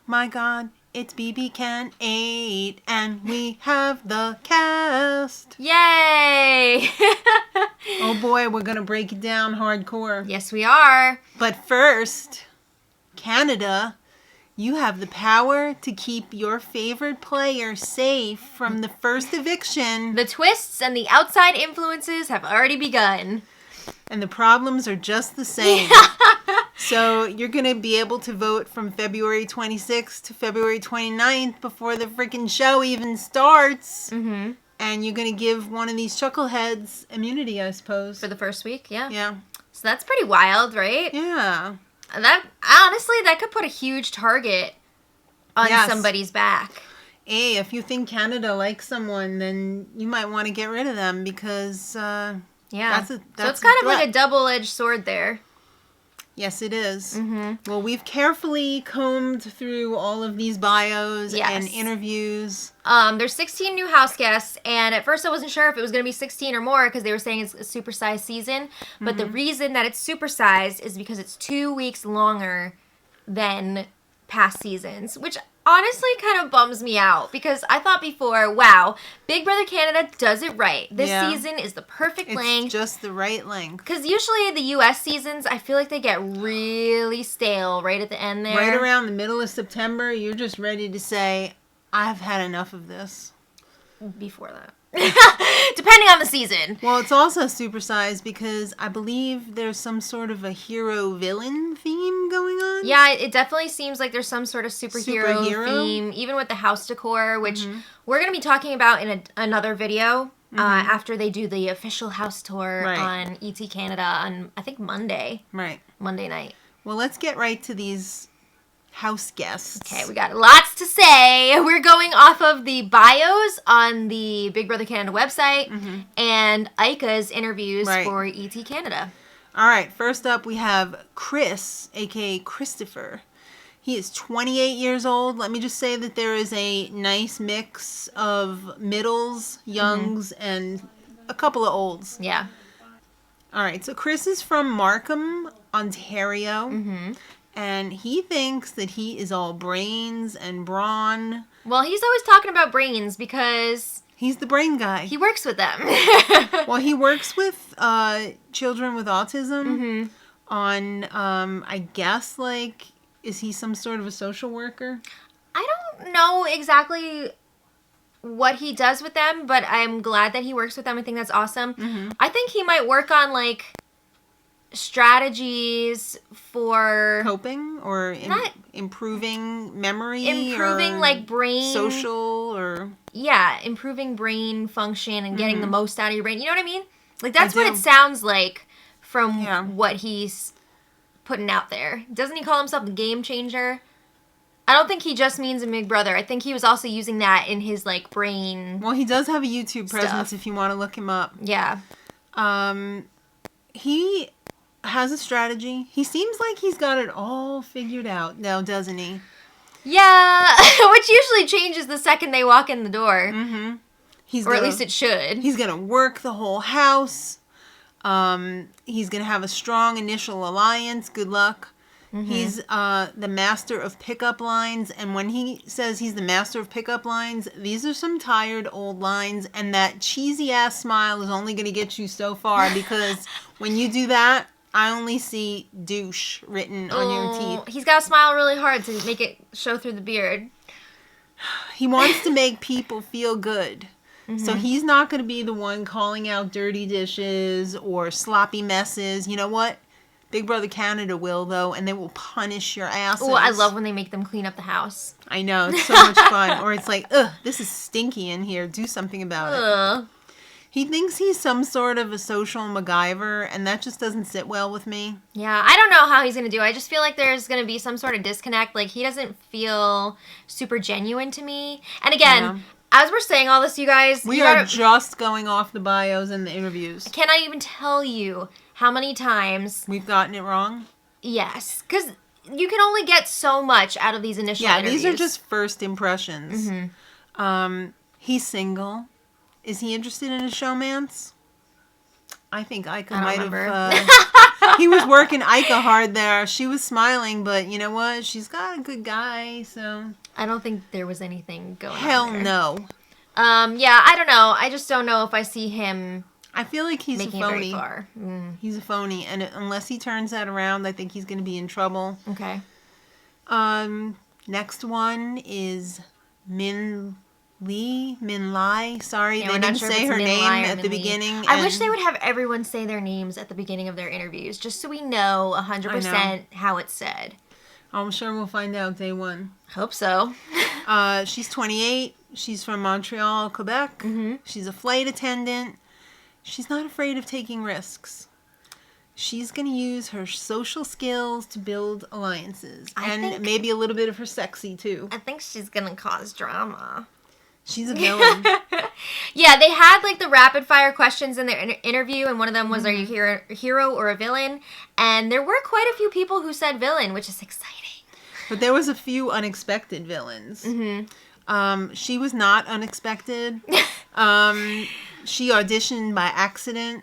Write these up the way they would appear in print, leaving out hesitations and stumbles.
my God, it's BB Can 8, and we have the cast. Yay! Oh boy, we're going to break it down hardcore. Yes, we are. But first, Canada, you have the power to keep your favorite player safe from the first eviction. The twists and the outside influences have already begun. And the problems are just the same. So you're going to be able to vote from February 26th to February 29th before the freaking show even starts. Mm-hmm. And you're going to give one of these chuckleheads immunity, I suppose. For the first week, yeah. Yeah. So that's pretty wild, right? Yeah. That honestly, that could put a huge target on somebody's back. Hey, if you think Canada likes someone, then you might want to get rid of them because, yeah. that's so it's kind of like a double-edged sword there. Yes, it is. Mm-hmm. Well, we've carefully combed through all of these bios and interviews. There's 16 new house guests, and at first I wasn't sure if it was going to be 16 or more because they were saying it's a supersized season. But the reason that it's supersized is because it's 2 weeks longer than past seasons, which honestly kind of bums me out because I thought before, wow, Big Brother Canada does it right. This season is the perfect length. It's just the right length. Because usually the U.S. seasons, I feel like they get really stale right at the end there. Right around the middle of September, you're just ready to say, I've had enough of this. Before that. Depending on the season. Well, it's also supersized because I believe there's some sort of a hero-villain theme going on. Yeah, it definitely seems like there's some sort of superhero theme, even with the house decor, which we're going to be talking about in another video after they do the official house tour on ET Canada on, I think, Monday. Right. Monday night. Well, let's get right to these house guests. Okay, we got lots to say. We're going off of the bios on the Big Brother Canada website and Ika's interviews for ET Canada. All right, first up we have Chris, aka Christopher. He is 28 years old. Let me just say that there is a nice mix of middles, youngs, and a couple of olds. Yeah. All right, so Chris is from Markham, Ontario. And he thinks that he is all brains and brawn. Well, he's always talking about brains because he's the brain guy. He works with them. Well, he works with children with autism on, I guess, like, is he some sort of a social worker? I don't know exactly what he does with them, but I'm glad that he works with them. I think that's awesome. I think he might work on, like, strategies for coping or improving memory, improving like brain social, or improving brain function and getting the most out of your brain. You know what I mean? Like that's what it sounds like from what he's putting out there. Doesn't he call himself the game changer? I don't think he just means in Big Brother. I think he was also using that in his like brain. Well, he does have a YouTube presence if you want to look him up. Yeah. He has a strategy. He seems like he's got it all figured out now, doesn't he? Yeah, which usually changes the second they walk in the door. Or at least it should. He's going to work the whole house. He's going to have a strong initial alliance. Good luck. He's the master of pickup lines. And when he says he's the master of pickup lines, these are some tired old lines. And that cheesy-ass smile is only going to get you so far because when you do that, I only see douche written on your teeth. He's got to smile really hard to make it show through the beard. He wants to make people feel good. So he's not going to be the one calling out dirty dishes or sloppy messes. You know what? Big Brother Canada will, though, and they will punish your asses. Oh, I love when they make them clean up the house. I know. It's so much fun. Or it's like, ugh, this is stinky in here. Do something about it. He thinks he's some sort of a social MacGyver, and that just doesn't sit well with me. Yeah, I don't know how he's going to do. I just feel like there's going to be some sort of disconnect. Like, he doesn't feel super genuine to me. And again, as we're saying all this, you guys... We are just going off the bios and the interviews. I cannot even tell you how many times... we've gotten it wrong? Yes, because you can only get so much out of these initial interviews. These are just first impressions. He's single. Is he interested in a showmance? I think Ika might have He was working Ika hard there. She was smiling, but you know what? She's got a good guy, so... I don't think there was anything going on Hell there. no. Yeah, I don't know. I just don't know if I see him I feel like he's making a it phony. very far. He's a phony, and unless he turns that around, I think he's going to be in trouble. Okay. Next one is Min Lai. Sorry, Yeah, they we're not didn't sure if say it's her Min name Lai or at Min the Lee. beginning. I wish they would have everyone say their names at the beginning of their interviews, just so we know 100% how it's said. I'm sure we'll find out day one. Hope so. She's 28. She's from Montreal, Quebec. Mm-hmm. She's a flight attendant. She's not afraid of taking risks. She's going to use her social skills to build alliances. And maybe a little bit of her sexy, too. I think she's going to cause drama. She's a villain. Yeah, they had like the rapid fire questions in their interview, and one of them was, are you a hero or a villain? And there were quite a few people who said villain, which is exciting. But there was a few unexpected villains. Mm-hmm. She was not unexpected. She auditioned by accident.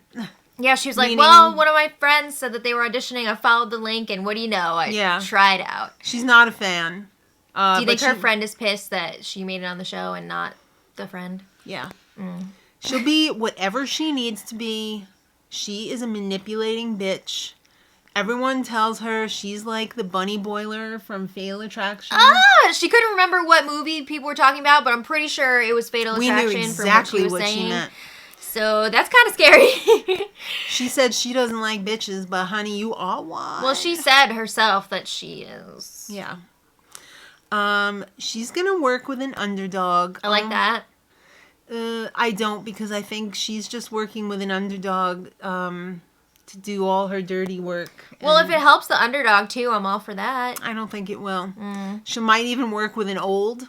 Yeah, she was like, well, one of my friends said that they were auditioning. I followed the link, and what do you know? I tried out. She's not a fan. Do you think her friend is pissed that she made it on the show and not the friend? Yeah. She'll be whatever she needs to be. She is a manipulating bitch. Everyone tells her she's like the bunny boiler from Fatal Attraction. She couldn't remember what movie people were talking about, but I'm pretty sure it was Fatal Attraction. We knew exactly from what she was saying. she meant. So that's kind of scary. She said she doesn't like bitches, but honey, you are one. Well, she said herself that she is. Yeah. She's gonna work with an underdog. I like that. I don't, because I think she's just working with an underdog to do all her dirty work. Well, if it helps the underdog too, I'm all for that. I don't think it will. She might even work with an old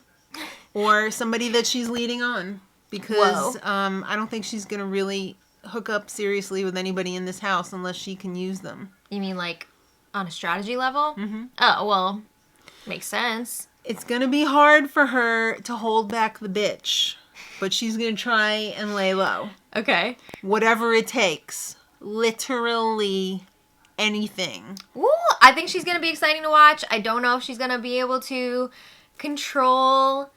or somebody that she's leading on, because I don't think she's gonna really hook up seriously with anybody in this house unless she can use them. You mean like on a strategy level? Mm-hmm. Oh, well, makes sense. It's gonna be hard for her to hold back the bitch, but she's gonna try and lay low. Okay. Whatever it takes. Literally anything. Ooh, I think she's gonna be exciting to watch. I don't know if she's gonna be able to control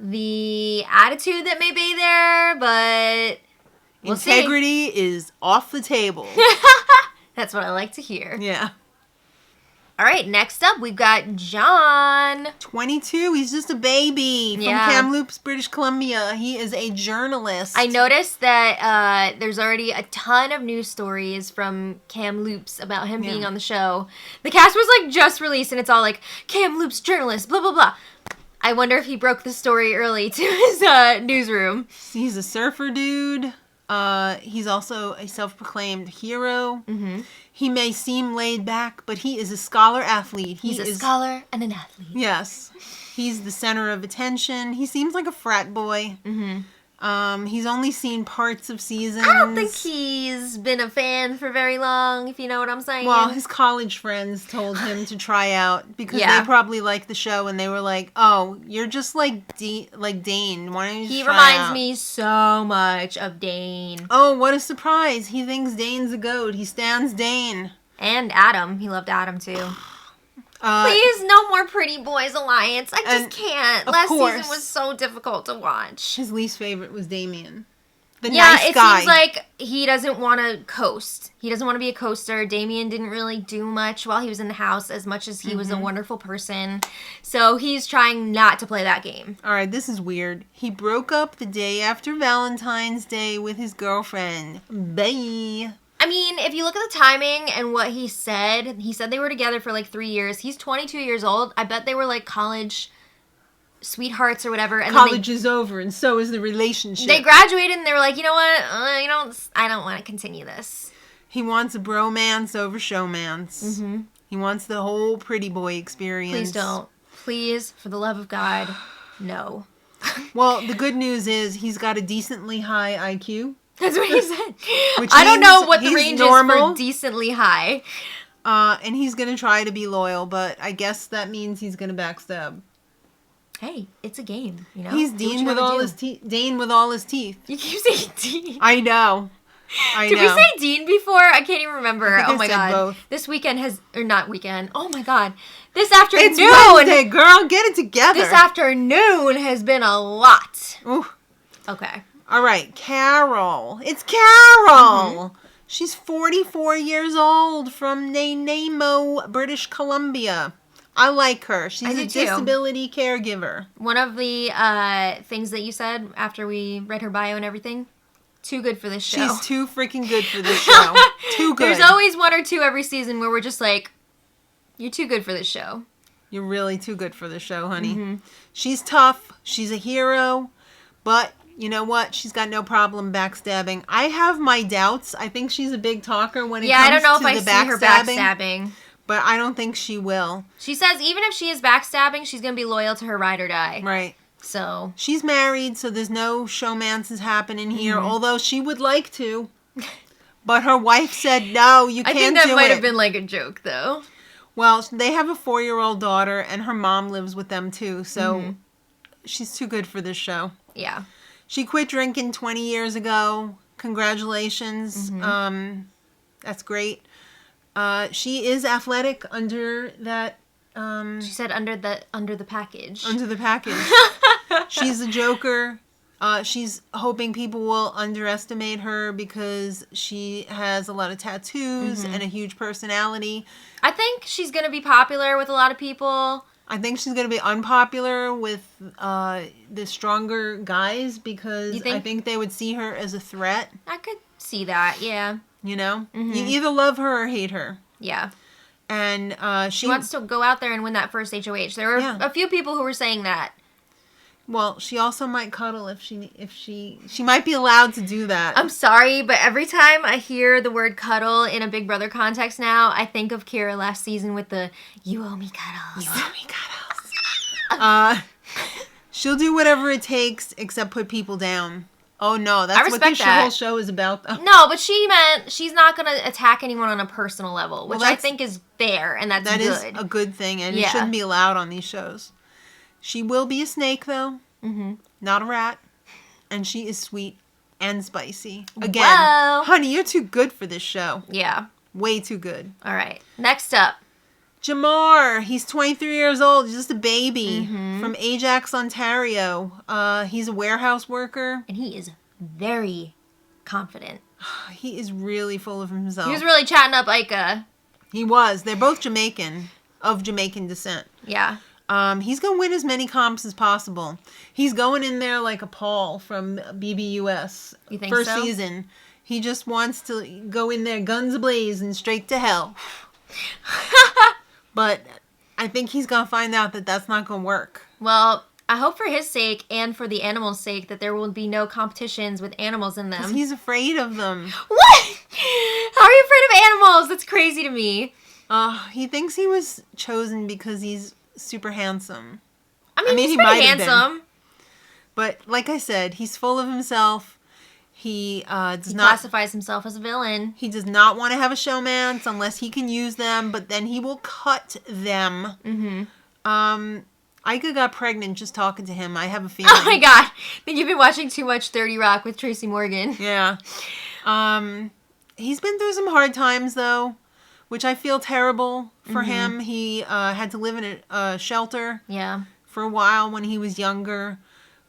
the attitude that may be there, but we'll Integrity is off the table. That's what I like to hear. Yeah. All right, next up, we've got John. 22. He's just a baby from Kamloops, British Columbia. He is a journalist. I noticed that there's already a ton of news stories from Kamloops about him being on the show. The cast was like just released, and it's all like Kamloops journalist, blah blah blah. I wonder if he broke the story early to his newsroom. He's a surfer dude. He's also a self-proclaimed hero. Mm-hmm. He may seem laid back, but he is a scholar athlete. He's a scholar and an athlete. Yes. He's the center of attention. He seems like a frat boy. Mm-hmm. He's only seen parts of seasons. I don't think he's been a fan for very long, if you know what I'm saying. Well, his college friends told him to try out because they probably liked the show, and they were like, "Oh, you're just like Dane. Why don't you just try out?" He reminds me so much of Dane. Oh, what a surprise! He thinks Dane's a goat. He stands Dane. And Adam. He loved Adam too. Please, no more Pretty Boys Alliance. I just can't. Last season was so difficult to watch. His least favorite was Damien. The nice guy. It seems like he doesn't want to coast. He doesn't want to be a coaster. Damien didn't really do much while he was in the house, as much as he was a wonderful person. So he's trying not to play that game. All right, this is weird. He broke up the day after Valentine's Day with his girlfriend. Bye. I mean, if you look at the timing and what he said they were together for like 3 years. He's 22 years old. I bet they were like college sweethearts or whatever. And college is over, and so is the relationship. They graduated, and they were like, you know what? I don't want to continue this. He wants a bromance over showmance. Mm-hmm. He wants the whole pretty boy experience. Please don't. Please, for the love of God, no. Well, the good news is he's got a decently high IQ. That's what he said. I don't know what the range is for decently high. And he's going to try to be loyal, but I guess that means he's going to backstab. Hey, it's a game, you know? He's Dane with all his teeth. You keep saying Dean. I know. I Did know. we say Dean before? I can't even remember. I think Oh I my said god. both. This weekend not weekend. Oh my god. This afternoon. It's Wednesday, girl. Get it together. This afternoon has been a lot. Ooh. Okay. All right, Carol. It's Carol. Mm-hmm. She's 44 years old from Nanaimo, British Columbia. I like her. She's I do a too. disability caregiver. One of the things that you said after we read her bio and everything, too good for this show. She's too freaking good for this show. Too good. There's always one or two every season where we're just like, you're too good for this show. You're really too good for the show, honey. Mm-hmm. She's tough. She's a hero. But you know what? She's got no problem backstabbing. I have my doubts. I think she's a big talker when it comes I don't know to if I the see her backstabbing. But I don't think she will. She says even if she is backstabbing, she's going to be loyal to her ride or die. Right. So. She's married, so there's no showmances happening here, Mm-hmm. although she would like to. But her wife said, no, you can't do it. I think that might have been like a joke, though. Well, they have a 4-year-old daughter, and her mom lives with them, too, so she's too good for this show. Yeah. She quit drinking 20 years ago. Congratulations. That's great. She is athletic under that... She said under the package. Under the package. She's a joker. She's hoping people will underestimate her because she has a lot of tattoos and a huge personality. I think she's going to be popular with a lot of people. I think she's going to be unpopular with the stronger guys because I think they would see her as a threat. I could see that, yeah. You know? You either love her or hate her. Yeah. And she wants to go out there and win that first HOH. There were a few people who were saying that. Well, she also might cuddle if she might be allowed to do that. I'm sorry, but every time I hear the word cuddle in a Big Brother context now, I think of Hira last season with the "You owe me cuddles." You owe me cuddles. She'll do whatever it takes except put people down. Oh no, that's what this whole show is about, though. No, but she meant she's not going to attack anyone on a personal level, which I think is fair, and that's good. That is a good thing, and it shouldn't be allowed on these shows. She will be a snake, though, not a rat, and she is sweet and spicy. Again, honey, you're too good for this show. Yeah. Way too good. All right, next up. Jamar, he's 23 years old, just a baby, from Ajax, Ontario. He's a warehouse worker. And he is very confident. He is really full of himself. He was really chatting up Ika. He was. They're both Jamaican, of Jamaican descent. Yeah. He's going to win as many comps as possible. He's going in there like a Paul from BBUS. You think First so? season. He just wants to go in there guns ablaze and straight to hell. But I think he's going to find out that that's not going to work. Well, I hope for his sake and for the animals' sake that there will be no competitions with animals in them. Because he's afraid of them. What? How are you afraid of animals? That's crazy to me. He thinks he was chosen because he's super handsome. I mean he's pretty handsome. But like I said, he's full of himself. He classifies himself as a villain. He does not want to have a showmance unless he can use them, but then he will cut them. Ika got pregnant just talking to him. I have a feeling. Oh my god. I think you've been watching too much 30 Rock with Tracy Morgan. Yeah. He's been through some hard times, though, which I feel terrible for him. He had to live in a shelter for a while when he was younger.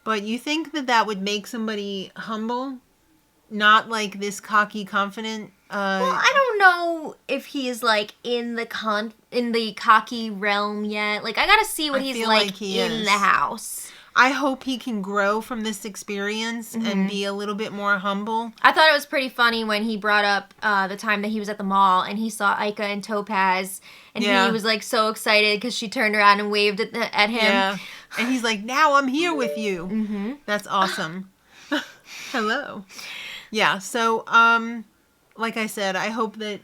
But you think that would make somebody humble? Not like this cocky, confident. Well, I don't know if he is like in the cocky realm yet. Like I gotta see what he's like in the house. I hope he can grow from this experience and be a little bit more humble. I thought it was pretty funny when he brought up the time that he was at the mall and he saw Ika and Topaz and he was like so excited because she turned around and waved at him. Yeah. And he's like, now I'm here with you. That's awesome. Hello. Yeah, so, like I said, I hope that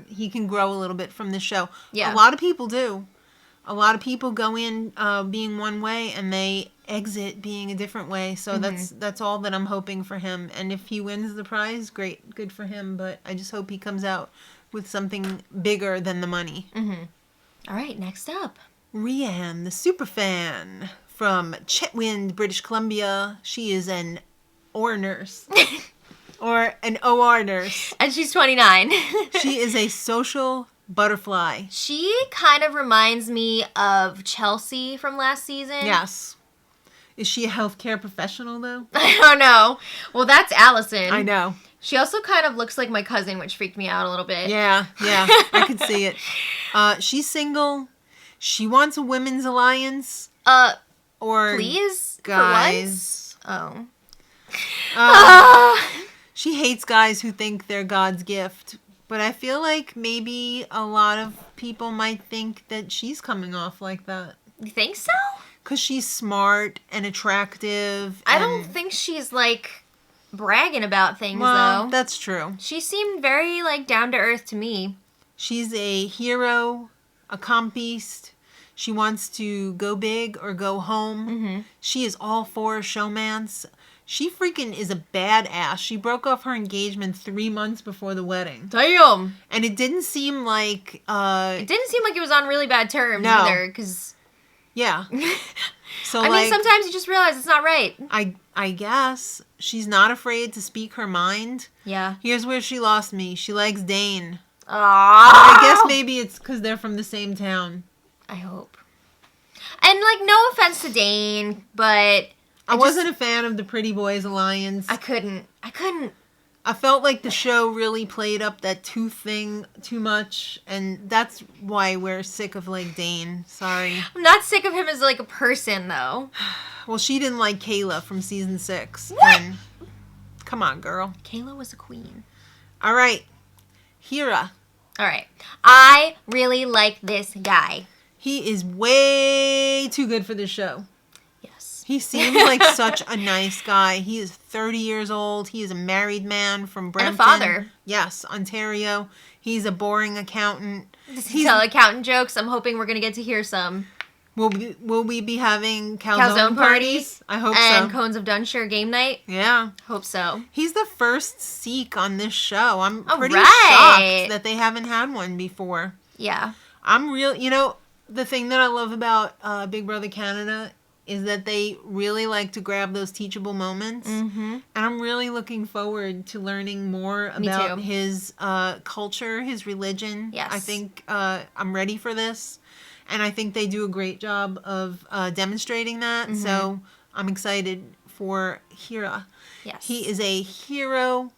he can grow a little bit from this show. Yeah. A lot of people do. A lot of people go in being one way and they exit being a different way. So that's all that I'm hoping for him. And if he wins the prize, great, good for him. But I just hope he comes out with something bigger than the money. All right, next up. Rianne, the superfan from Chetwynd, British Columbia. She is an OR nurse. Or an OR nurse. And she's 29. She is a social butterfly. She kind of reminds me of Chelsea from last season. Yes. Is she a healthcare professional, though? I don't know. Well, that's Allison. I know. She also kind of looks like my cousin, which freaked me out a little bit. Yeah, I could see it. She's single. She wants a women's alliance. Or please? guys. For once? Oh. She hates guys who think they're God's gift. But I feel like maybe a lot of people might think that she's coming off like that. You think so? Because she's smart and attractive. I don't think she's, like, bragging about things, well, though. That's true. She seemed very, like, down to earth to me. She's a hero, a compiste. She wants to go big or go home. Mm-hmm. She is all for showmance. She freaking is a badass. She broke off her engagement 3 months before the wedding. Damn. And it didn't seem like... it didn't seem like it was on really bad terms either, because... Yeah. So I mean, sometimes you just realize it's not right. I guess. She's not afraid to speak her mind. Yeah. Here's where she lost me. She likes Dane. Oh. I guess maybe it's because they're from the same town. I hope. And, like, no offense to Dane, but... I wasn't a fan of the Pretty Boys Alliance. I couldn't. I felt like the show really played up that tooth thing too much, and that's why we're sick of, like, Dane. Sorry. I'm not sick of him as, like, a person, though. Well, she didn't like Kayla from season 6. What? And come on, girl. Kayla was a queen. All right. Hira. All right. I really like this guy. He is way too good for this show. Yes. He seems like such a nice guy. He is 30 years old. He is a married man from Brampton. And a father. Yes, Ontario. He's a boring accountant. Does he tell accountant jokes? I'm hoping we're going to get to hear some. Will we be having calzone parties? I hope so. And Cones of Dunshire game night? Yeah. Hope so. He's the first Sikh on this show. I'm pretty right. shocked that they haven't had one before. Yeah. I'm real, the thing that I love about Big Brother Canada is that they really like to grab those teachable moments. Mm-hmm. And I'm really looking forward to learning more about his culture, his religion. Yes. I think I'm ready for this. And I think they do a great job of demonstrating that. Mm-hmm. So I'm excited for Hira. Yes. He is a hero.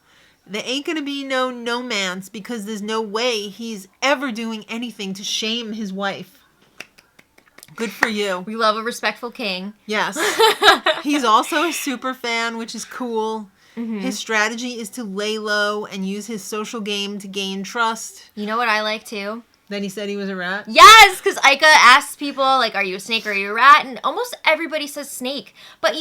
There ain't going to be no no-mance because there's no way he's ever doing anything to shame his wife. Good for you. We love a respectful king. Yes. He's also a super fan, which is cool. Mm-hmm. His strategy is to lay low and use his social game to gain trust. You know what I like too? Then he said he was a rat? Yes, because Ika asks people, like, are you a snake or are you a rat? And almost everybody says snake. But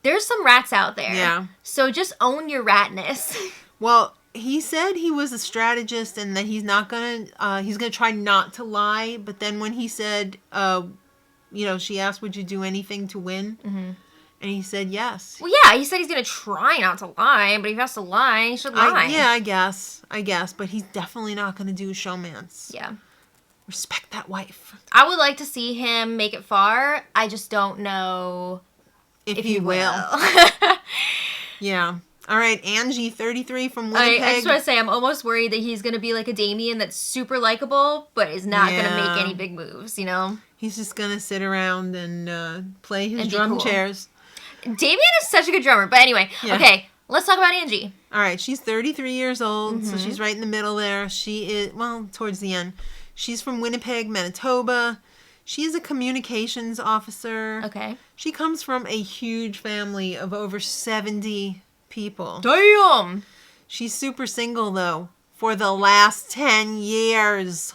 there's some rats out there. Yeah. So just own your ratness. Well, he said he was a strategist and that he's gonna try not to lie. But then when he said, she asked, would you do anything to win? Mm-hmm. And he said yes. Well, yeah, he said he's going to try not to lie, but if he has to lie, he should lie. I guess. But he's definitely not going to do showmance. Yeah. Respect that wife. I would like to see him make it far. I just don't know if he will. Yeah. All right, Angie, 33 from Winnipeg. I just want to say, I'm almost worried that he's going to be like a Damien that's super likable, but is not going to make any big moves, He's just going to sit around and play his drum chairs. Damien is such a good drummer. But anyway, Okay, let's talk about Angie. All right, she's 33 years old, Mm-hmm. so she's right in the middle there. She is, towards the end. She's from Winnipeg, Manitoba. She is a communications officer. Okay. She comes from a huge family of over 70 people. Damn! She's super single, though, for the last 10 years.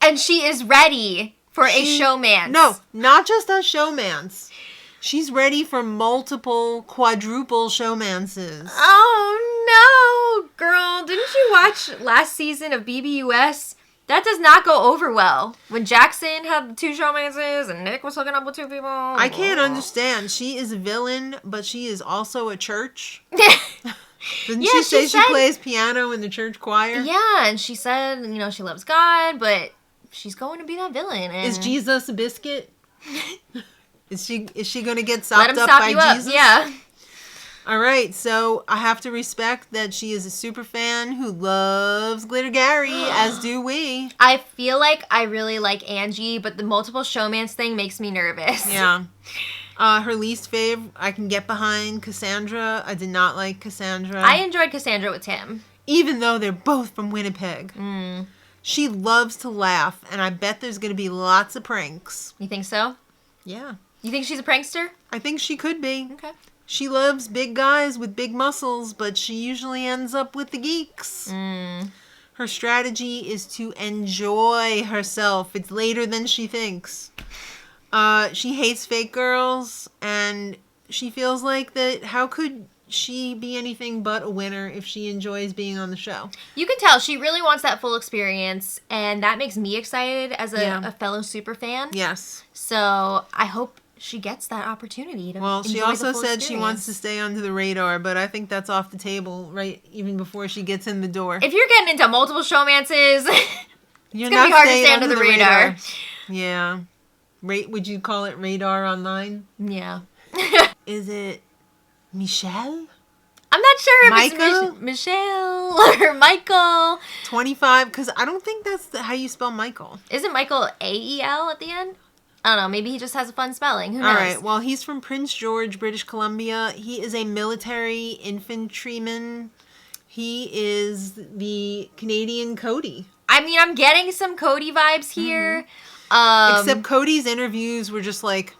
And she is ready for a showmance. No, not just a showmance. She's ready for multiple, quadruple showmances. Oh, no, girl. Didn't you watch last season of BBUS? That does not go over well. When Jackson had 2 showmances and Nick was hooking up with 2 people. I can't understand. She is a villain, but she is also a church. Didn't she say she plays piano in the church choir? Yeah, and she said, she loves God, but she's going to be that villain. And is Jesus a biscuit? Is she going to get sopped up by Jesus? Yeah. All right, so I have to respect that she is a super fan who loves Glitter Gary, as do we. I feel like I really like Angie, but the multiple showmance thing makes me nervous. Yeah. Her least fave, I can get behind Cassandra. I did not like Cassandra. I enjoyed Cassandra with Tim. Even though they're both from Winnipeg. She loves to laugh, and I bet there's going to be lots of pranks. You think so? Yeah. You think she's a prankster? I think she could be. Okay. She loves big guys with big muscles, but she usually ends up with the geeks. Her strategy is to enjoy herself. It's later than she thinks. She hates fake girls, and she feels like that how could she be anything but a winner if she enjoys being on the show? You can tell she really wants that full experience, and that makes me excited as a fellow super fan. Yes. So I hope she gets that opportunity to Well, she enjoy also the full said experience. she wants to stay under the radar, but I think that's off the table right even before she gets in the door. If you're getting into multiple showmances, You're it's going to be hard to staying stay under the radar. Yeah. Would you call it radar online? Yeah. Is it Michelle? I'm not sure if Michael? it's Michelle or Michael. 25, because I don't think that's how you spell Michael. Isn't Michael A-E-L at the end? I don't know. Maybe he just has a fun spelling. Who knows? All right. Well, he's from Prince George, British Columbia. He is a military infantryman. He is the Canadian Cody. I mean, I'm getting some Cody vibes here. Except Cody's interviews were just like...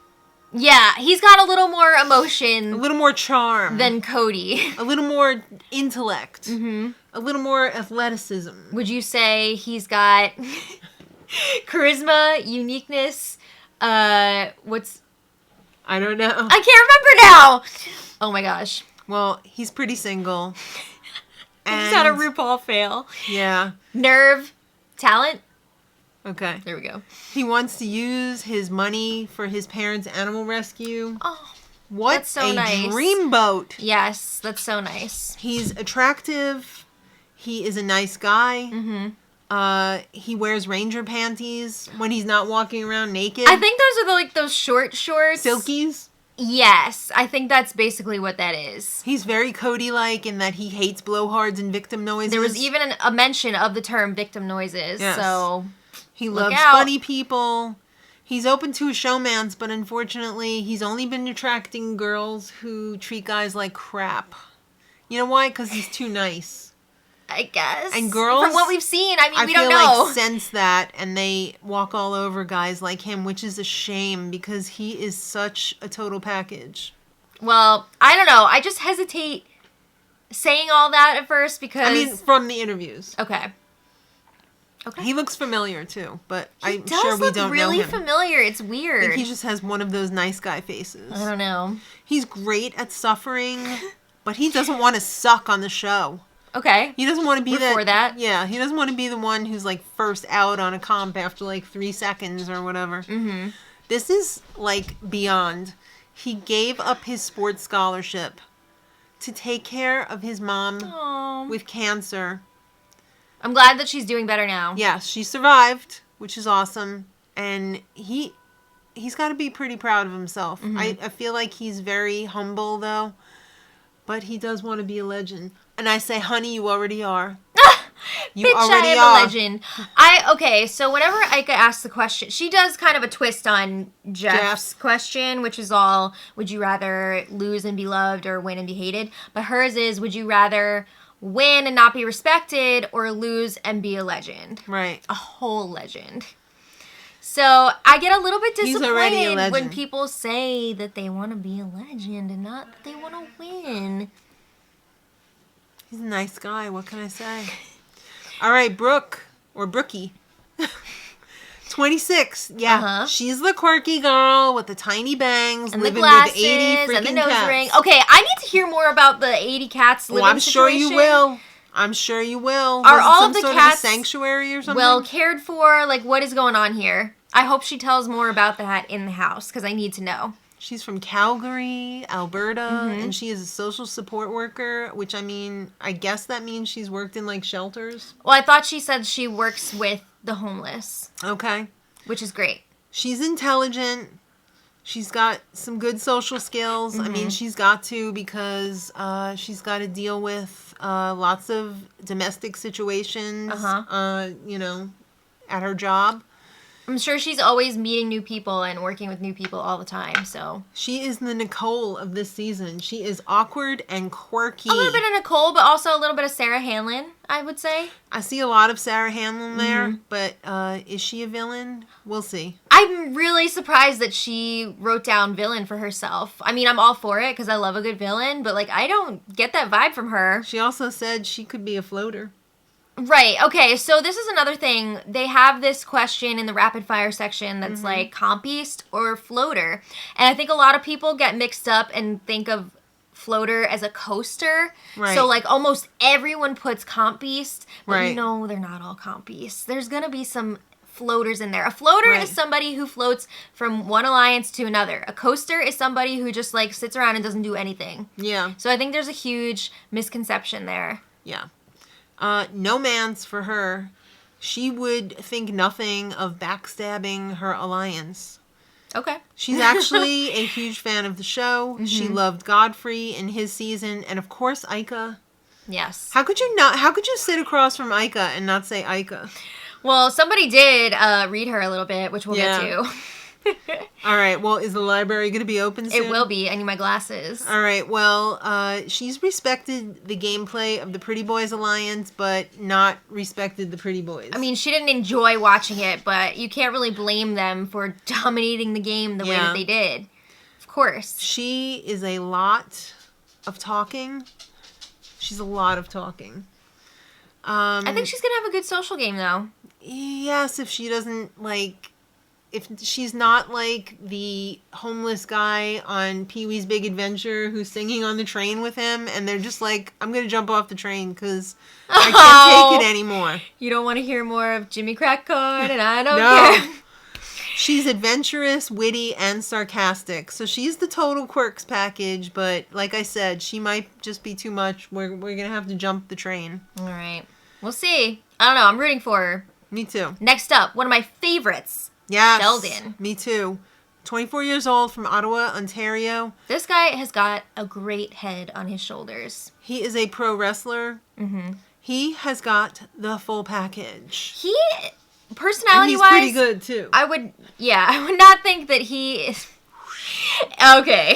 Yeah, he's got a little more a emotion little more charm. than Cody. A little more intellect. A little more athleticism. Would you say he's got charisma, uniqueness? What's... I don't know. I can't remember now! Oh my gosh. Well, he's pretty single. I just had a RuPaul fail. Yeah. Nerve. Talent. Okay. There we go. He wants to use his money for his parents' animal rescue. Oh, What that's so a nice. dreamboat. Yes, that's so nice. He's attractive. He is a nice guy. He wears ranger panties when he's not walking around naked. I think those are those short shorts. Silkies. Yes, I think that's basically what that is. He's very Cody-like in that he hates blowhards and victim noises. There was even a mention of the term victim noises, Yes. so... He Look loves out. funny people. He's open to a showmance, but unfortunately, he's only been attracting girls who treat guys like crap. You know why? Because he's too nice. I guess. And girls, from what we've seen, I mean, we don't feel know. like sense that, and they walk all over guys like him, which is a shame because he is such a total package. Well, I don't know. I just hesitate saying all that at first because... I mean, from the interviews. Okay. He looks familiar too, but I'm does sure we look don't really know him. familiar. It's I weird. think he just has one of those nice guy faces. I don't know. He's great at suffering, but he doesn't want to suck on the show. Okay. He doesn't want to be We're for that. Yeah, he doesn't want to be the one who's like first out on a comp after like 3 seconds or whatever. This is like beyond. He gave up his sports scholarship to take care of his mom Aw. with cancer. I'm glad that she's doing better now. Yes, she survived, which is awesome. And he's got to be pretty proud of himself. I feel like he's very humble, though. But he does want to be a legend. And I say, honey, you already are. You Bitch, already I am are. a legend. Okay, so whenever Ika asks the question, she does kind of a twist on Jeff's question, which is all, would you rather lose and be loved or win and be hated? But hers is, would you rather win and not be respected or lose and be a legend? Right. A whole legend. So I get a little bit He's already a disappointed when legend. people say that they want to be a legend and not that they want to win. He's a nice guy. What can I say? All right, Brooke, or Brookie. 26. Yeah, she's the quirky girl with the tiny bangs, And the living glasses with 80 freaking and the nose cats. ring. Okay, I need to hear more about the 80 cats living I'm sure you situation. will. I'm sure you will. Are Was it all some of the sort cats of a sanctuary or something? well cared for? Like, what is going on here? I hope she tells more about that in the house, because I need to know. She's from Calgary, Alberta, Mm-hmm. and she is a social support worker, which, I mean, I guess that means she's worked in, like, shelters. Well, I thought she said she works with the homeless, Okay. which is great. She's intelligent. She's got some good social skills. I mean, she's got to because she's got to deal with lots of domestic situations, you know, at her job. I'm sure she's always meeting new people and working with new people all the time, so. She is the Nicole of this season. She is awkward and quirky. A little bit of Nicole, but also a little bit of Sarah Hanlon, I would say. I see a lot of Sarah Hanlon there, but is she a villain? We'll see. I'm really surprised that she wrote down villain for herself. I mean, I'm all for it because I love a good villain, but, like, I don't get that vibe from her. She also said she could be a floater. Right. Okay. So this is another thing. They have this question in the rapid fire section that's like comp beast or floater. And I think a lot of people get mixed up and think of floater as a coaster. Right. So like almost everyone puts comp beast, but Right. no, they're not all comp beasts. There's going to be some floaters in there. A floater Right. is somebody who floats from one alliance to another. A coaster is somebody who just like sits around and doesn't do anything. Yeah. So I think there's a huge misconception there. Yeah. No man's for her. She would think nothing of backstabbing her alliance. Okay. She's actually a huge fan of the show. She loved Godfrey in his season, and of course Ica. Yes. How could you sit across from Ica and not say Ica? Well, somebody did read her a little bit, which we'll get to. All right. Well, is the library going to be open soon? It will be. I need my glasses. All right. Well, she's respected the gameplay of the Pretty Boys Alliance, but not respected the Pretty Boys. I mean, she didn't enjoy watching it, but you can't really blame them for dominating the game the way that they did. Of course. She is a lot of talking. She's a lot of talking. I think she's going to have a good social game, though. Yes, if she doesn't, like... If she's not like the homeless guy on Pee-wee's Big Adventure who's singing on the train with him, and they're just like, I'm going to jump off the train because I can't take it anymore. You don't want to hear more of Jimmy Crack Corn, and I don't care. She's adventurous, witty, and sarcastic. So she's the total quirks package, but like I said, she might just be too much. We're going to have to jump the train. All right. We'll see. I don't know. I'm rooting for her. Me too. Next up, one of my favorites. Yes. Sheldon. Me too. 24 years old from Ottawa, Ontario. This guy has got a great head on his shoulders. He is a pro wrestler. Mm-hmm. He has got the full package. He, personality-wise... And he's pretty good, too. I would not think that he is... Okay.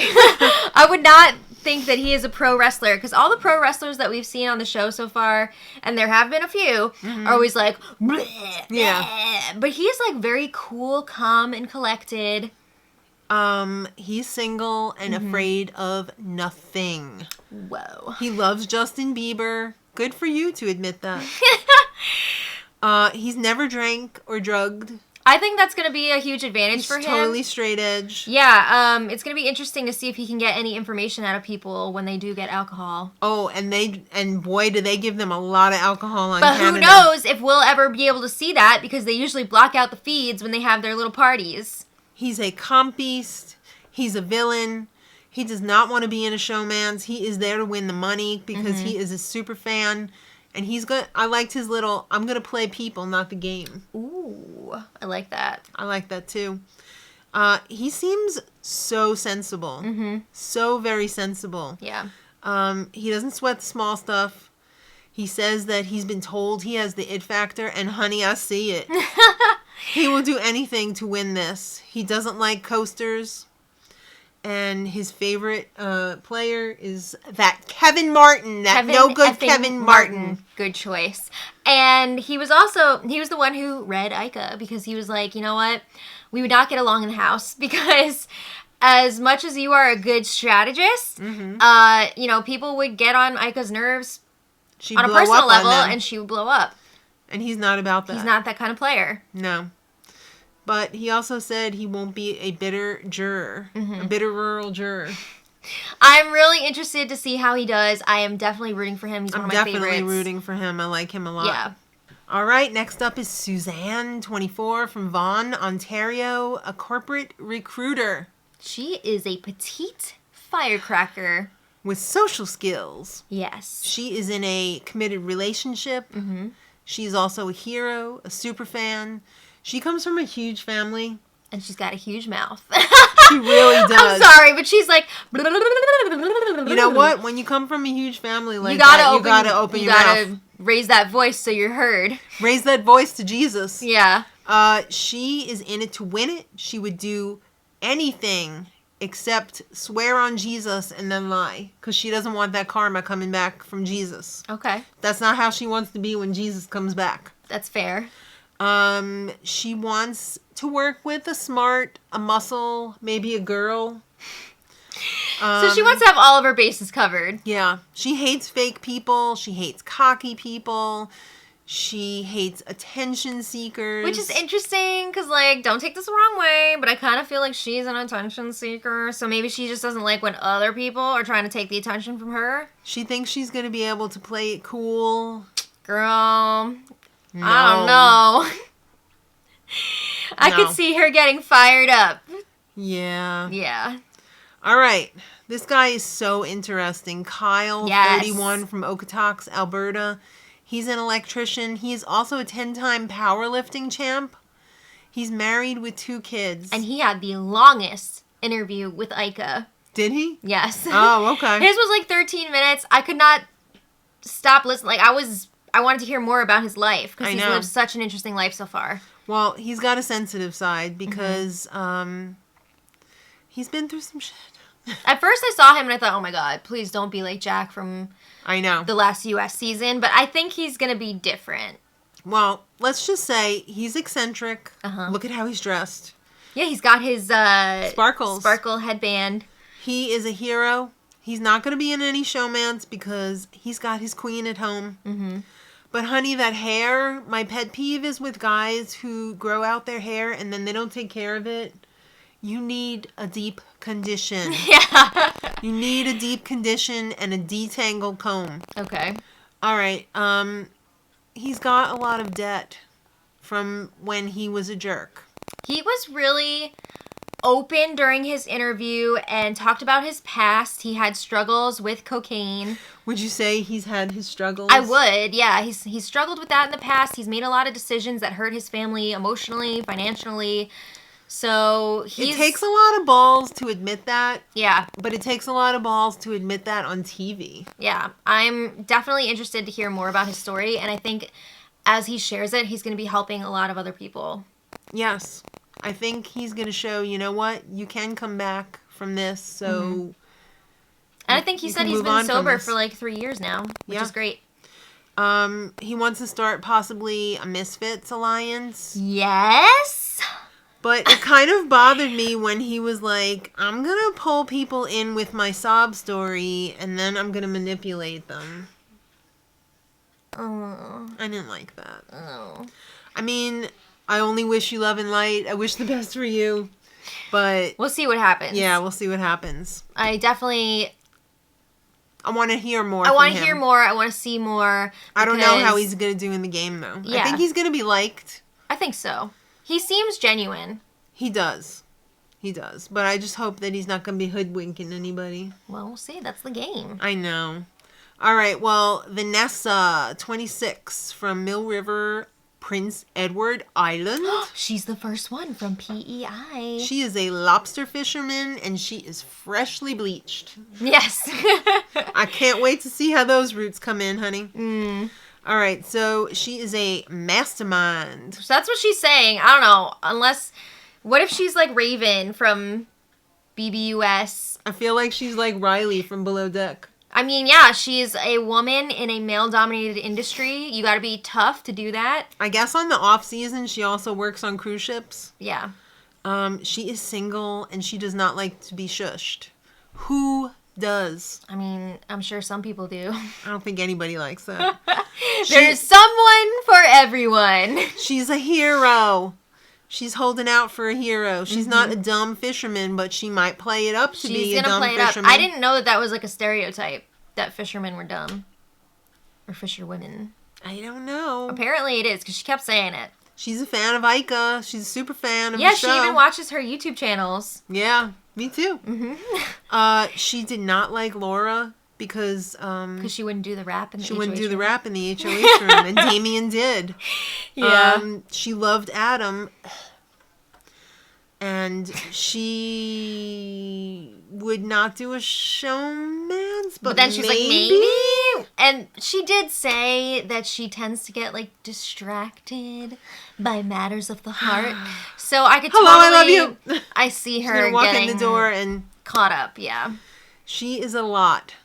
I would not think that he is a pro wrestler, because all the pro wrestlers that we've seen on the show so far, and there have been a few, are always like, bleh, bleh. But he's like very cool, calm, and collected. He's single and afraid of nothing. Whoa. He loves Justin Bieber. Good for you to admit that. He's never drank or drugged. I think that's going to be a huge advantage for him. Totally straight edge. Yeah, it's going to be interesting to see if he can get any information out of people when they do get alcohol. Oh, and boy, do they give them a lot of alcohol on But Canada. who knows if we'll ever be able to see that, because they usually block out the feeds when they have their little parties. He's a comp beast. He's a villain. He does not want to be in a showman's. He is there to win the money because he is a super fan. And he's good. I liked his little, I'm going to play people, not the game. Ooh, I like that. I like that too. He seems so sensible. Mm-hmm. So very sensible. Yeah. He doesn't sweat the small stuff. He says that he's been told he has the it factor, and honey, I see it. He will do anything to win this. He doesn't like coasters. And his favorite player is that Kevin Martin, Kevin Martin. Good choice. And he was the one who read Ica, because he was like, you know what? We would not get along in the house, because as much as you are a good strategist, people would get on Ica's nerves on a personal level, and she would blow up. And he's not about that. He's not that kind of player. No. But he also said he won't be a bitter juror, a bitter rural juror. I'm really interested to see how he does. I am definitely rooting for him. He's one of my favorites. I'm definitely rooting for him. I like him a lot. Yeah. All right, next up is Suzanne, 24, from Vaughan, Ontario, a corporate recruiter. She is a petite firecracker. With social skills. Yes. She is in a committed relationship. Mm-hmm. She's also a hero, a super fan. She comes from a huge family. And she's got a huge mouth. She really does. I'm sorry, but she's like. You know what? When you come from a huge family like you gotta that, you gotta open your mouth. Raise that voice so you're heard. Raise that voice to Jesus. Yeah. She is in it to win it. She would do anything except swear on Jesus and then lie. Because she doesn't want that karma coming back from Jesus. Okay. That's not how she wants to be when Jesus comes back. That's fair. She wants to work with a muscle, maybe a girl. So she wants to have all of her bases covered. Yeah. She hates fake people. She hates cocky people. She hates attention seekers. Which is interesting, because, like, don't take this the wrong way, but I kind of feel like she's an attention seeker, so maybe she just doesn't like when other people are trying to take the attention from her. She thinks she's going to be able to play it cool. Girl, No. I don't know. I No. could see her getting fired up. Yeah. Yeah. All right. This guy is so interesting. Kyle, Yes. 31, from Okotoks, Alberta. He's an electrician. He is also a 10-time powerlifting champ. He's married with 2 kids. And he had the longest interview with Ica. Did he? Yes. Oh, okay. His was like 13 minutes. I could not stop listening. Like, I wanted to hear more about his life, because I he's know. lived such an interesting life so far. Well, he's got a sensitive side because he's been through some shit. At first I saw him and I thought, oh my god, please don't be like Jack from I know. the last US season, but I think he's gonna be different. Well, let's just say he's eccentric. Uh-huh. Look at how he's dressed. Yeah, he's got his Sparkle headband. He is a hero. He's not going to be in any showmance because he's got his queen at home. Mm-hmm. But honey, that hair, my pet peeve is with guys who grow out their hair and then they don't take care of it. You need a deep condition. Yeah. You need a deep condition and a detangled comb. Okay. All right. He's got a lot of debt from when he was a jerk. He was really open during his interview and talked about his past. He had struggles with cocaine. Would you say he's had his struggles? I would, yeah. He's struggled with that in the past. He's made a lot of decisions that hurt his family emotionally, financially. So It takes a lot of balls to admit that. Yeah. But it takes a lot of balls to admit that on TV. Yeah. I'm definitely interested to hear more about his story, and I think as he shares it, he's going to be helping a lot of other people. Yes. I think he's going to show, you know what? You can come back from this, so... Mm-hmm. And I think he said he's been sober for like 3 years now, which is great. He wants to start possibly a Misfits alliance. Yes! But it kind of bothered me when he was like, I'm going to pull people in with my sob story, and then I'm going to manipulate them. Oh. I didn't like that. Oh. I mean, I only wish you love and light. I wish the best for you. But... We'll see what happens. Yeah, we'll see what happens. I want to hear more. I want to hear more. I want to see more. I don't know how he's going to do in the game, though. Yeah. I think he's going to be liked. I think so. He seems genuine. He does. He does. But I just hope that he's not going to be hoodwinking anybody. Well, we'll see. That's the game. I know. All right. Well, Vanessa, 26, from Mill River, Prince Edward Island. She's the first one from PEI. She is a lobster fisherman, and she is freshly bleached. Yes. I can't wait to see how those roots come in, honey. Mm. All right, so she is a mastermind. So that's what she's saying. I don't know. Unless, what if she's like Raven from BBUS? I feel like she's like Riley from Below Deck. I mean, yeah, she's a woman in a male-dominated industry. You gotta be tough to do that. I guess on the off season, she also works on cruise ships. Yeah. She is single, and she does not like to be shushed. Who does? I mean, I'm sure some people do. I don't think anybody likes that. There's someone for everyone. She's a hero. She's holding out for a hero. She's not a dumb fisherman, but she might play it up to be a dumb fisherman. I didn't know that was like a stereotype, that fishermen were dumb. Or fisherwomen. I don't know. Apparently it is, because she kept saying it. She's a fan of Ica. She's a super fan of the show. Yeah, she even watches her YouTube channels. Yeah, me too. Mm-hmm. She did not like Laura because she wouldn't do the rap in the HOH she wouldn't do the room. rap in the HOH room, and Damien did. Yeah. She loved Adam, and she would not do a showman's, but then she's like, maybe? And she did say that she tends to get, like, distracted by matters of the heart. So I could Hello, totally... I love you. I see She's her gonna walk getting in the door and caught up, yeah. she is a lot.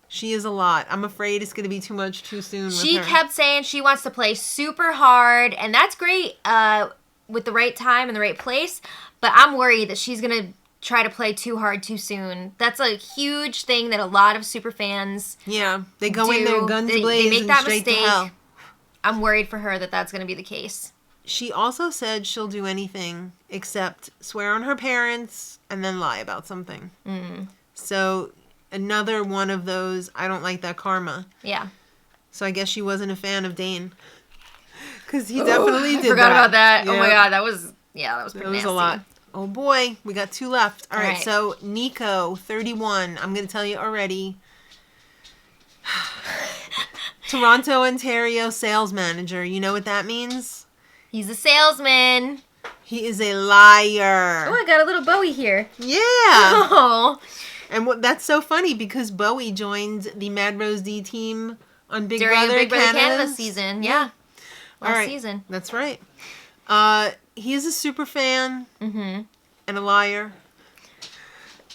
She is a lot. I'm afraid it's going to be too much too soon with She her. kept saying she wants to play super hard, and that's great with the right time and the right place, but I'm worried that she's going to try to play too hard too soon. That's a huge thing that a lot of super fans they go in there guns blazing they make that straight to mistake. hell. I'm worried for her that that's going to be the case. She also said she'll do anything except swear on her parents and then lie about something. So another one of those, I don't like that karma. Yeah. So I guess she wasn't a fan of Dane. Because he definitely did forgot about that. Yeah. Oh my god, that was pretty That was nasty. a lot. Oh boy, we got 2 left. All right, right. so Nico, 31. I'm going to tell you already. Toronto, Ontario sales manager. You know what that means? He's a salesman. He is a liar. Oh, I got a little Bowie here. Yeah. Oh. And that's so funny because Bowie joined the Madrosed team on Big During Brother Big Brother Canada Canada's season, yeah. All Last right. season. That's right. He is a super fan and a liar.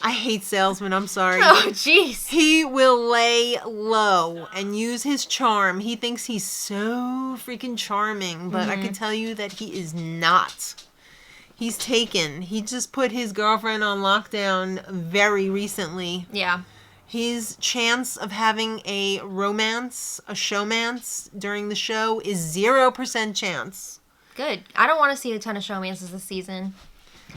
I hate salesmen. I'm sorry. Oh, jeez. He will lay low and use his charm. He thinks he's so freaking charming, but I can tell you that he is not. He's taken. He just put his girlfriend on lockdown very recently. Yeah. His chance of having a romance, a showmance during the show is 0% chance. Good. I don't want to see a ton of showmances this season.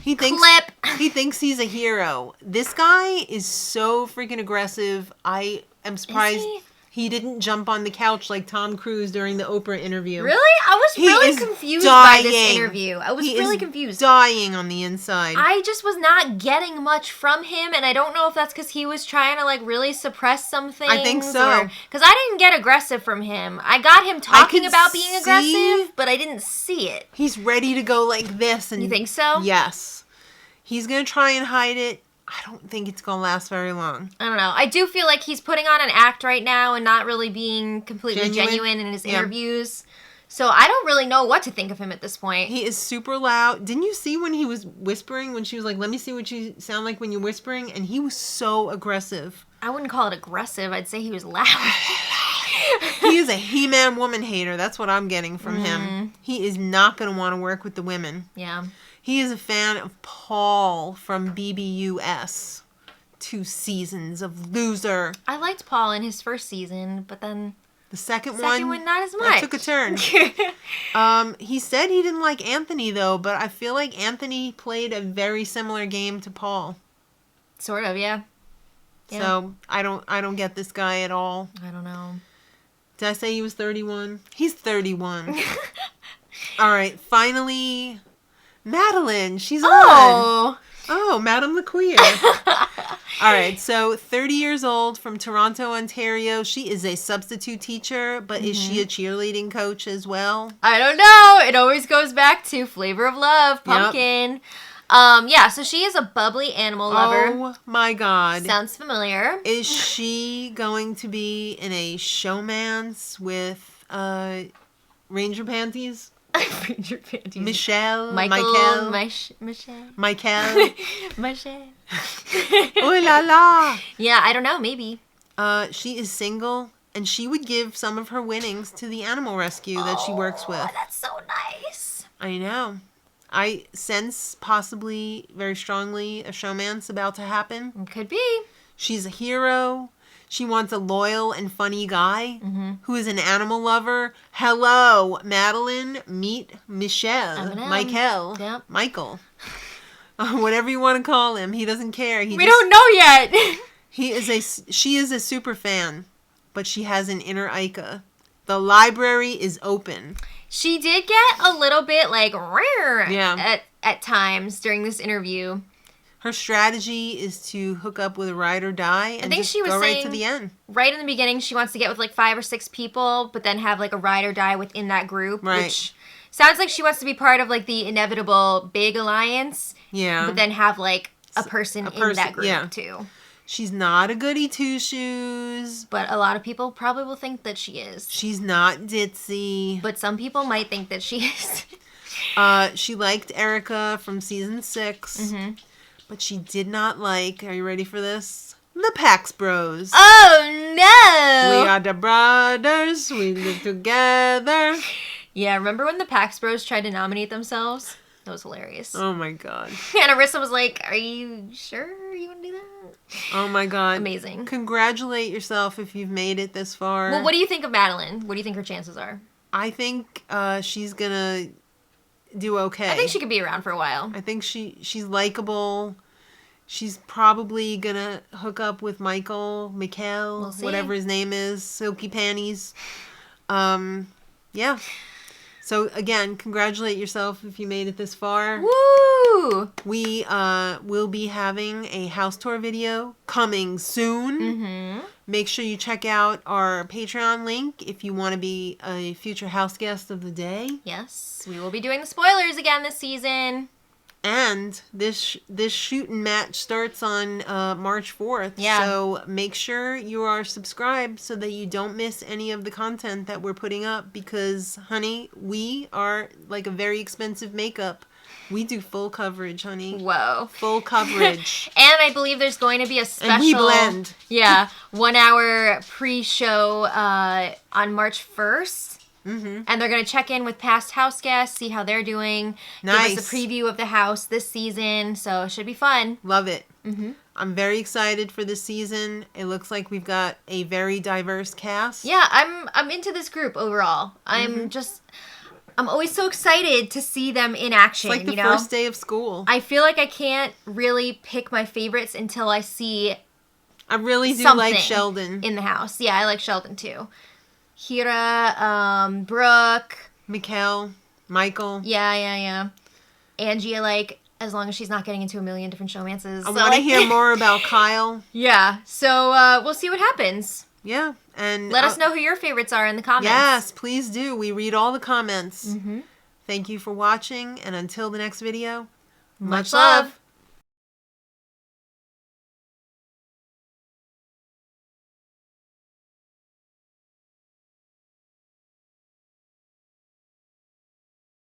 He thinks Clip. he thinks he's a hero. This guy is so freaking aggressive. I am surprised he didn't jump on the couch like Tom Cruise during the Oprah interview. Really? I was He really is confused by this dying. interview. I was He really is confused. dying on the inside. I just was not getting much from him, and I don't know if that's because he was trying to, like, really suppress some things. I think so. Because I didn't get aggressive from him. I got him talking could about being see- aggressive, but I didn't see it. He's ready to go like this. And You think so? Yes. He's going to try and hide it. I don't think it's going to last very long. I don't know. I do feel like he's putting on an act right now and not really being completely genuine in his interviews. So I don't really know what to think of him at this point. He is super loud. Didn't you see when he was whispering, when she was like, let me see what you sound like when you're whispering? And he was so aggressive. I wouldn't call it aggressive. I'd say he was loud. He is a He-Man woman hater. That's what I'm getting from him. He is not going to want to work with the women. Yeah. He is a fan of Paul from BBUS. 2 seasons of loser. I liked Paul in his first season, but then The second one not as that much. took a turn. He said he didn't like Anthony though, but I feel like Anthony played a very similar game to Paul. Sort of, yeah. So I don't get this guy at all. I don't know. Did I say he was 31? He's 31. All right, finally, Madeline. She's on. Oh, Madame the Queer. All right, so 30 years old from Toronto, Ontario. She is a substitute teacher, but is she a cheerleading coach as well? I don't know. It always goes back to Flavor of Love, Pumpkin. Yeah, so she is a bubbly animal lover. Oh my God. Sounds familiar. Is she going to be in a showmance with Ranger Panties? Ranger Panties. Michelle? Michael. Michael? Michelle. Oh la la. Yeah, I don't know. Maybe. She is single, and she would give some of her winnings to the animal rescue that she works with. That's so nice. I know. I sense possibly very strongly a showmance about to happen. Could be. She's a hero. She wants a loyal and funny guy who is an animal lover. Hello, Madeline. Meet Michelle. Michael. Yep. Michael. Whatever you want to call him. He doesn't care. We don't know yet. She is a super fan, but she has an inner Ica. The library is open. She did get a little bit like Yeah. at times during this interview. Her strategy is to hook up with a ride or die and think just she was go right to saying- the end. Right in the beginning, she wants to get with like 5 or 6 people, but then have like a ride or die within that group. Right. Which sounds like she wants to be part of like the inevitable big alliance. Yeah. But then have like a person in that group yeah. too. She's not a goody two-shoes. But a lot of people probably will think that she is. She's not ditzy. But some people might think that she is. She liked Erica from season 6. But she did not like, are you ready for this? The Pax Bros. Oh, no! We are the brothers. We live together. Yeah, remember when the Pax Bros tried to nominate themselves? That was hilarious. Oh, my God. And Arissa was like, are you sure you want to do that? Oh, my God. Amazing. Congratulate yourself if you've made it this far. Well, what do you think of Madeline? What do you think her chances are? I think she's going to do okay. I think she could be around for a while. I think she's likable. She's probably going to hook up with Michael, We'll see. whatever his name is, Silky Panties. Yeah. So, again, congratulate yourself if you made it this far. Woo! We will be having a house tour video coming soon. Make sure you check out our Patreon link if you want to be a future house guest of the day. Yes, we will be doing the spoilers again this season. And this shooting match starts on March 4th. Yeah. So make sure you are subscribed so that you don't miss any of the content that we're putting up. Because, honey, we are like a very expensive makeup. We do full coverage, honey. Whoa. Full coverage. And I believe there's going to be a special... And we blend. Yeah, 1 hour pre-show on March 1st. And they're going to check in with past house guests, see how they're doing. Nice. Give us a preview of the house this season. So it should be fun. Love it. I'm very excited for this season. It looks like we've got a very diverse cast. Yeah, I'm into this group overall. I'm always so excited to see them in action. It's like the first day of school. I feel like I can't really pick my favorites until I see I really do something like Sheldon. in the house. Yeah, I like Sheldon too. Hira, Brooke. Michael. Yeah. Angie, I like, as long as she's not getting into a million different showmances. I want to hear more about Kyle. Yeah, so we'll see what happens. Yeah, and Let us know who your favorites are in the comments. Yes, please do. We read all the comments. Thank you for watching, and until the next video, Much love.